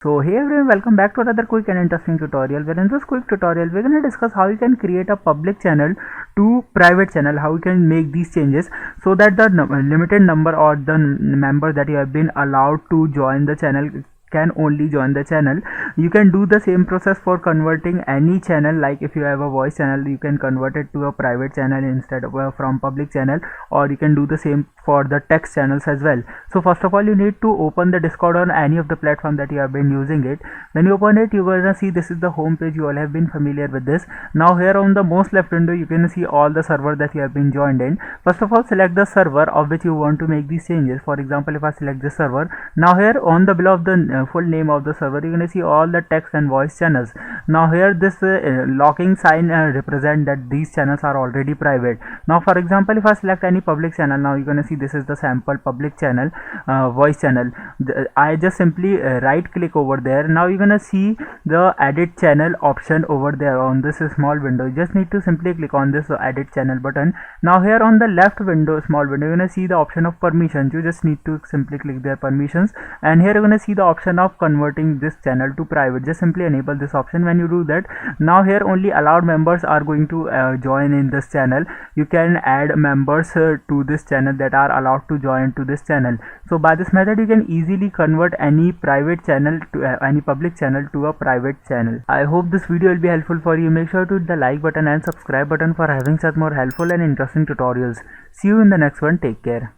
So hey everyone, welcome back to another quick and interesting tutorial. Where in this quick tutorial we're going to discuss how you can create a public channel to private channel, how you can make these changes so that the limited number or the member that you have been allowed to join the channel can only join the channel. You can do the same process for converting any channel. Like if you have a voice channel, you can convert it to a private channel instead of from public channel, or you can do the same for the text channels as well. So first of all, you need to open the Discord on any of the platform that you have been using it. When you open it, you're gonna see this is the home page. You all have been familiar with this. Now here on the most left window, you can see all the server that you have been joined in. First of all, select the server of which you want to make these changes. For example, if I select this server, now here on the below of the full name of the server, you're going to see all the text and voice channels. Now here this locking sign represent that these channels are already private. Now for example, if I select any public channel, now you're going to see this is the sample public channel, voice channel. I just simply right click over there. Now you're going to see the edit channel option over there on this small window. You just need to simply click on this edit channel button. Now here on the left window, small window, you're going to see the option of permissions. You just need to simply click their permissions, and here you're going to see the option of converting this channel to private. Just simply enable this option. When you do that, now here only allowed members are going to join in this channel. You can add members to this channel that are allowed to join to this channel. So by this method you can easily convert any private channel to any public channel to a private channel. I hope this video will be helpful for you. Make sure to hit the like button and subscribe button for having such more helpful and interesting tutorials. See you in the next one. Take care.